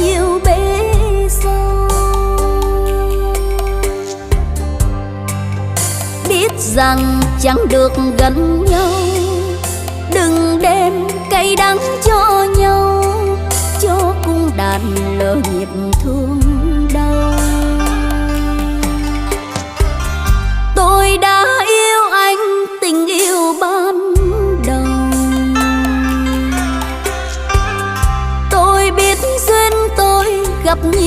nhiều bể sâu. Biết rằng chẳng được gần nhau, đừng đem cay đắng cho nhau, cho cung đàn lỡ nhịp thương đau. Tôi đã yêu anh tình yêu ban đầu, tôi biết duyên tôi gặp nhiều